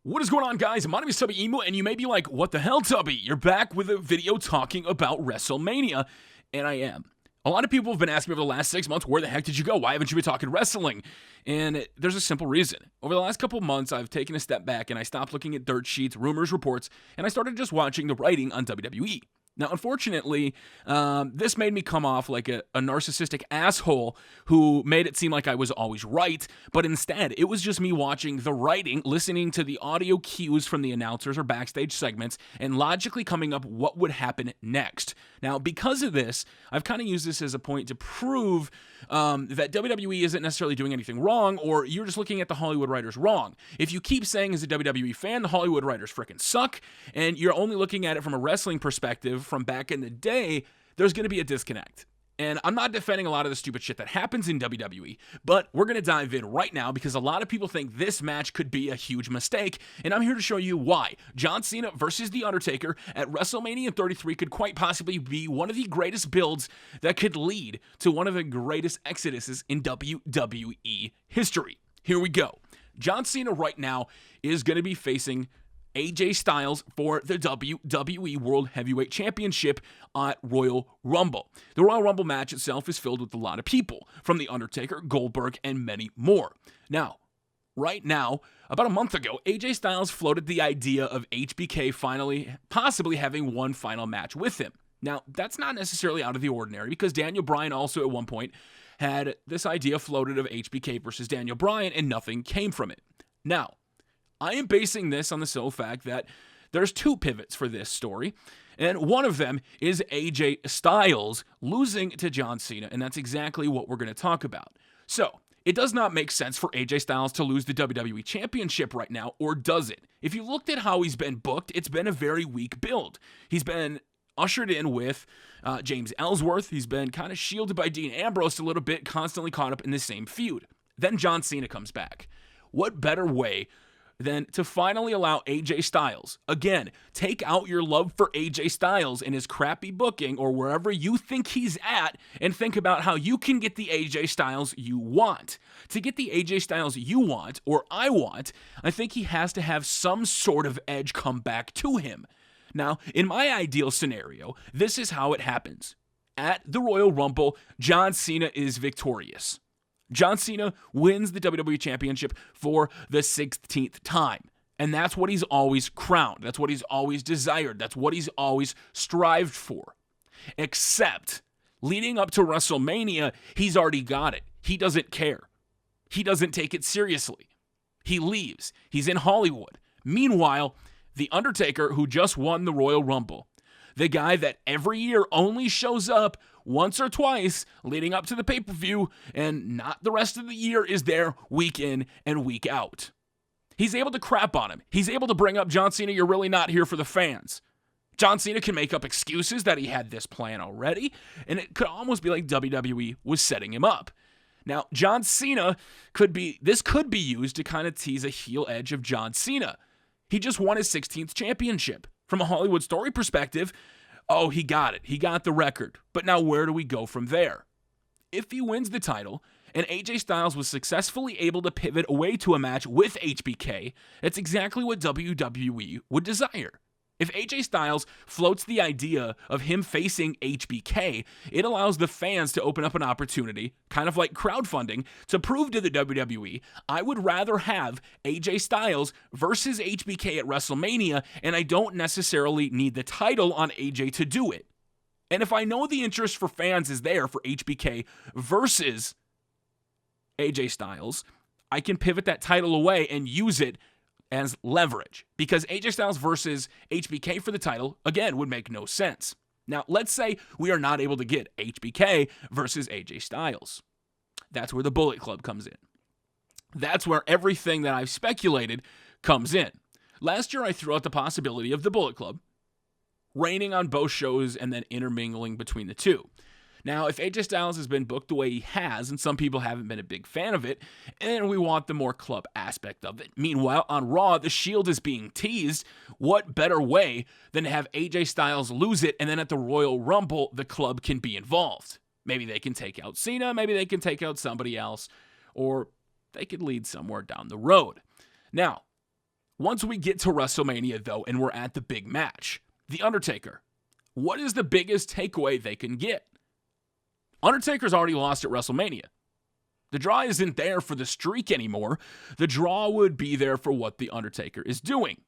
What is going on, guys? My name is tubbyemu, and you may be like, what the hell, Tubby? You're back with a video talking about Wrestlemania, and I am. A lot of people have been asking me over the last 6 months, where the heck did you go? Why haven't you been talking wrestling? And there's a simple reason. Over the last couple months, I've taken a step back, and I stopped looking at dirt sheets, rumors, reports, and I started just watching the writing on WWE. Now, unfortunately, this made me come off like a narcissistic asshole who made it seem like I was always right, but instead, it was just me watching the writing, listening to the audio cues from the announcers or backstage segments, and logically coming up what would happen next. Now, because of this, I've kind of used this as a point to prove that WWE isn't necessarily doing anything wrong, or you're just looking at the Hollywood writers wrong. If you keep saying as a WWE fan, the Hollywood writers frickin' suck, and you're only looking at it from a wrestling perspective from back in the day, there's going to be a disconnect. And I'm not defending a lot of the stupid shit that happens in WWE, but we're going to dive in right now because a lot of people think this match could be a huge mistake, and I'm here to show you why. John Cena versus The Undertaker at WrestleMania 33 could quite possibly be one of the greatest builds that could lead to one of the greatest exoduses in WWE history. Here we go. John Cena right now is going to be facing AJ Styles for the WWE World Heavyweight Championship at Royal Rumble. The Royal Rumble match itself is filled with a lot of people, from The Undertaker, Goldberg, and many more. Now, right now, about a month ago, AJ Styles floated the idea of HBK possibly having one final match with him. Now, that's not necessarily out of the ordinary because Daniel Bryan also at one point had this idea floated of HBK versus Daniel Bryan, and nothing came from it. Now, I am basing this on the sole fact that there's two pivots for this story, and one of them is AJ Styles losing to John Cena, and that's exactly what we're going to talk about. So, it does not make sense for AJ Styles to lose the WWE Championship right now, or does it? If you looked at how he's been booked, it's been a very weak build. He's been ushered in with James Ellsworth. He's been kind of shielded by Dean Ambrose a little bit, constantly caught up in the same feud. Then John Cena comes back. What better way than to finally allow AJ Styles, again, take out your love for AJ Styles and his crappy booking or wherever you think he's at, and think about how you can get the AJ Styles you want. To get the AJ Styles you want, or I want, I think he has to have some sort of edge come back to him. Now, in my ideal scenario, this is how it happens. At the Royal Rumble, John Cena is victorious. John Cena wins the WWE Championship for the 16th time. And that's what he's always crowned. That's what he's always desired. That's what he's always strived for. Except, leading up to WrestleMania, he's already got it. He doesn't care. He doesn't take it seriously. He leaves. He's in Hollywood. Meanwhile, The Undertaker, who just won the Royal Rumble, the guy that every year only shows up once or twice leading up to the pay-per-view, and not the rest of the year is there week in and week out. He's able to crap on him. He's able to bring up, John Cena, you're really not here for the fans. John Cena can make up excuses that he had this plan already, and it could almost be like WWE was setting him up. Now, John Cena could be used to kind of tease a heel edge of John Cena. He just won his 16th championship. From a Hollywood story perspective, oh, he got it. He got the record. But now where do we go from there? If he wins the title, and AJ Styles was successfully able to pivot away to a match with HBK, that's exactly what WWE would desire. If AJ Styles floats the idea of him facing HBK, it allows the fans to open up an opportunity, kind of like crowdfunding, to prove to the WWE, I would rather have AJ Styles versus HBK at WrestleMania, and I don't necessarily need the title on AJ to do it. And if I know the interest for fans is there for HBK versus AJ Styles, I can pivot that title away and use it as leverage, because AJ Styles versus HBK for the title, again, would make no sense. Now, let's say we are not able to get HBK versus AJ Styles. That's where the Bullet Club comes in. That's where everything that I've speculated comes in. Last year, I threw out the possibility of the Bullet Club reigning on both shows and then intermingling between the two. Now, if AJ Styles has been booked the way he has, and some people haven't been a big fan of it, and we want the more club aspect of it. Meanwhile, on Raw, the Shield is being teased. What better way than to have AJ Styles lose it, and then at the Royal Rumble, the club can be involved? Maybe they can take out Cena, maybe they can take out somebody else, or they could lead somewhere down the road. Now, Once we get to WrestleMania, though, and we're at the big match, The Undertaker, what is the biggest takeaway they can get? Undertaker's already lost at WrestleMania. The draw isn't there for the streak anymore. The draw would be there for what The Undertaker is doing.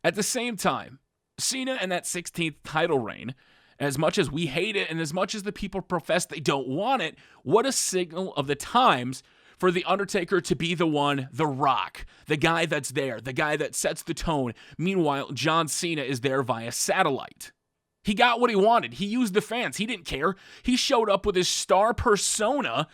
At the same time, Cena and that 16th title reign, as much as we hate it and as much as the people profess they don't want it, what a signal of the times for The Undertaker to be the one, The Rock, the guy that's there, the guy that sets the tone. Meanwhile, John Cena is there via satellite. He got what he wanted. He used the fans. He didn't care. He showed up with his star persona,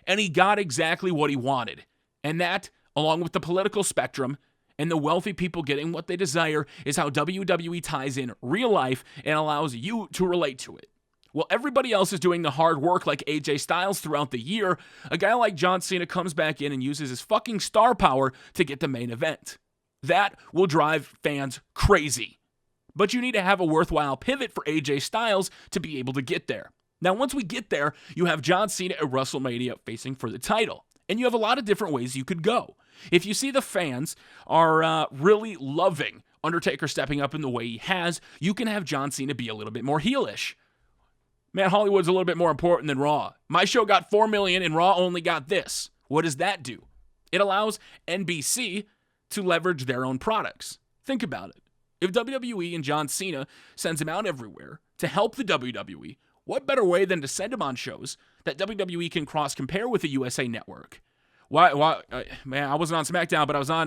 and he got exactly what he wanted. And that, along with the political spectrum and the wealthy people getting what they desire, is how WWE ties in real life and allows you to relate to it. While everybody else is doing the hard work like AJ Styles throughout the year, a guy like John Cena comes back in and uses his fucking star power to get the main event. That will drive fans crazy. But you need to have a worthwhile pivot for AJ Styles to be able to get there. Now, once we get there, you have John Cena at WrestleMania facing for the title. And you have a lot of different ways you could go. If you see the fans are really loving Undertaker stepping up in the way he has, you can have John Cena be a little bit more heelish. Man, Hollywood's a little bit more important than Raw. My show got 4 million and Raw only got this. What does that do? It allows NBC to leverage their own products. Think about it. If WWE and John Cena sends him out everywhere to help the WWE, what better way than to send him on shows that WWE can cross-compare with the USA Network? Man, I wasn't on SmackDown, but I was on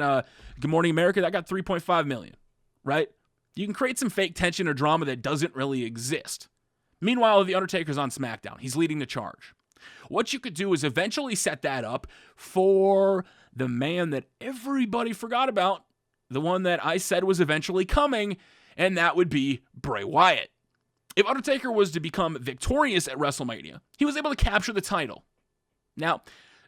Good Morning America. That got 3.5 million, right? You can create some fake tension or drama that doesn't really exist. Meanwhile, The Undertaker's on SmackDown. He's leading the charge. What you could do is eventually set that up for the man that everybody forgot about, the one that I said was eventually coming, and that would be Bray Wyatt. If Undertaker was to become victorious at WrestleMania, he was able to capture the title. Now,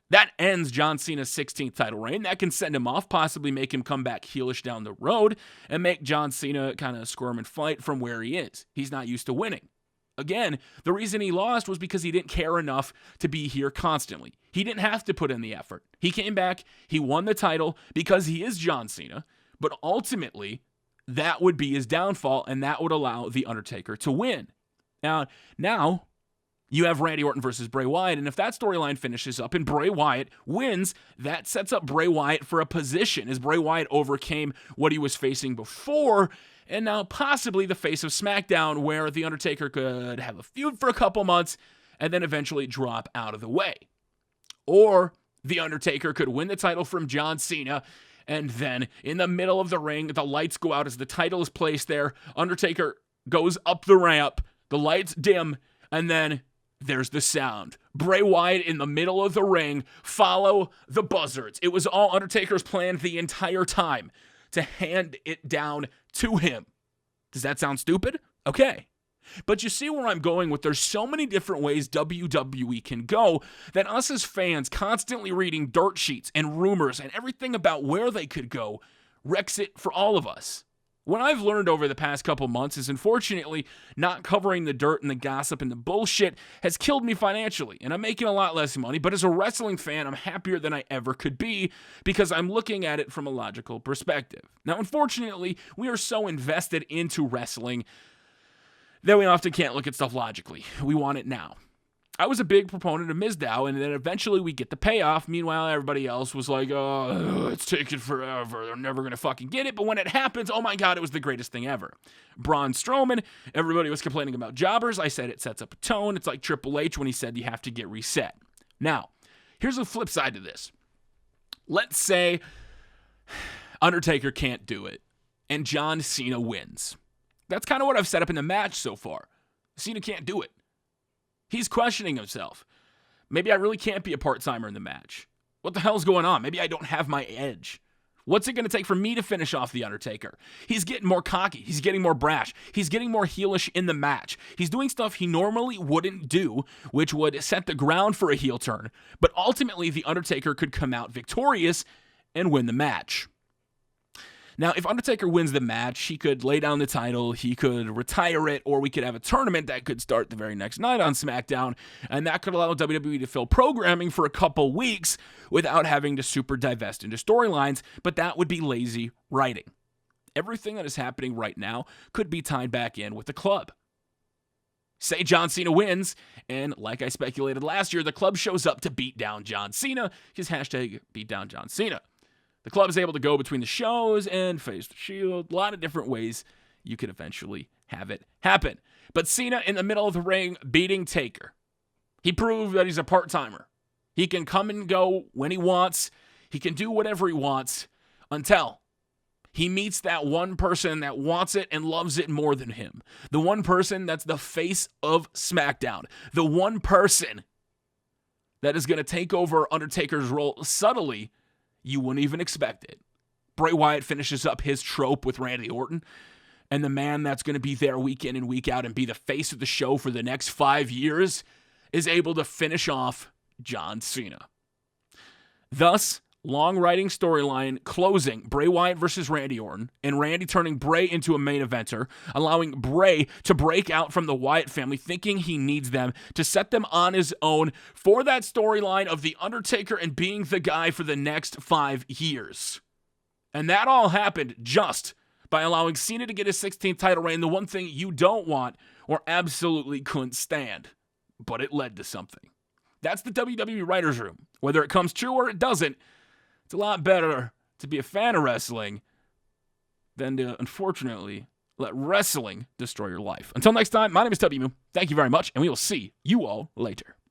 that ends John Cena's 16th title reign. That can send him off, possibly make him come back heelish down the road, and make John Cena kind of squirm and fight from where he is. He's not used to winning. Again, the reason he lost was because he didn't care enough to be here constantly. He didn't have to put in the effort. He came back, he won the title because he is John Cena, but ultimately, that would be his downfall, and that would allow The Undertaker to win. Now you have Randy Orton versus Bray Wyatt, and if that storyline finishes up and Bray Wyatt wins, that sets up Bray Wyatt for a position as Bray Wyatt overcame what he was facing before, and now possibly the face of SmackDown, where The Undertaker could have a feud for a couple months and then eventually drop out of the way. Or The Undertaker could win the title from John Cena, and then in the middle of the ring, the lights go out as the title is placed there. Undertaker goes up the ramp, the lights dim, and then there's the sound. Bray Wyatt in the middle of the ring, follow the buzzards. It was all Undertaker's plan the entire time to hand it down to him. Does that sound stupid? Okay. But you see where I'm going with there's so many different ways WWE can go that us as fans constantly reading dirt sheets and rumors and everything about where they could go wrecks it for all of us. What I've learned over the past couple months is unfortunately not covering the dirt and the gossip and the bullshit has killed me financially, and I'm making a lot less money, but as a wrestling fan, I'm happier than I ever could be because I'm looking at it from a logical perspective. Now, unfortunately, we are so invested into wrestling that we often can't look at stuff logically. We want it now. I was a big proponent of Mizdow, and then eventually we get the payoff. Meanwhile, everybody else was like, oh, it's taking forever. They're never going to fucking get it. But when it happens, oh my God, it was the greatest thing ever. Braun Strowman, everybody was complaining about jobbers. I said it sets up a tone. It's like Triple H when he said you have to get reset. Now, here's the flip side to this. Let's say Undertaker can't do it, and John Cena wins. That's kind of what I've set up in the match so far. Cena can't do it. He's questioning himself. Maybe I really can't be a part-timer in the match. What the hell's going on? Maybe I don't have my edge. What's it going to take for me to finish off The Undertaker? He's getting more cocky. He's getting more brash. He's getting more heelish in the match. He's doing stuff he normally wouldn't do, which would set the ground for a heel turn. But ultimately, The Undertaker could come out victorious and win the match. Now, if Undertaker wins the match, he could lay down the title, he could retire it, or we could have a tournament that could start the very next night on SmackDown, and that could allow WWE to fill programming for a couple weeks without having to super divest into storylines, but that would be lazy writing. Everything that is happening right now could be tied back in with the club. Say John Cena wins, and like I speculated last year, the club shows up to beat down John Cena, his hashtag beat down John Cena. The club is able to go between the shows and face the Shield. A lot of different ways you could eventually have it happen. But Cena in the middle of the ring beating Taker. He proved that he's a part-timer. He can come and go when he wants. He can do whatever he wants until he meets that one person that wants it and loves it more than him. The one person that's the face of SmackDown. The one person that is going to take over Undertaker's role subtly. You wouldn't even expect it. Bray Wyatt finishes up his trope with Randy Orton, and the man that's going to be there week in and week out and be the face of the show for the next 5 years is able to finish off John Cena. Thus, long-writing storyline closing Bray Wyatt versus Randy Orton, and Randy turning Bray into a main eventer, allowing Bray to break out from the Wyatt family, thinking he needs them to set them on his own for that storyline of The Undertaker and being the guy for the next 5 years. And that all happened just by allowing Cena to get his 16th title reign, the one thing you don't want or absolutely couldn't stand. But it led to something. That's the WWE writer's room. Whether it comes true or it doesn't, it's a lot better to be a fan of wrestling than to, unfortunately, let wrestling destroy your life. Until next time, my name is tubbyemu. Thank you very much, and we will see you all later.